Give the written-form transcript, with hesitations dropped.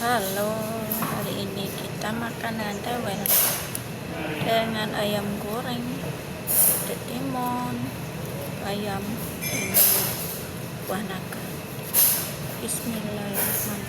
Halo, hari ini kita makan dawet dengan ayam goreng, ada timun, ayam ini buah naga. Bismillahirrahmanirrahim.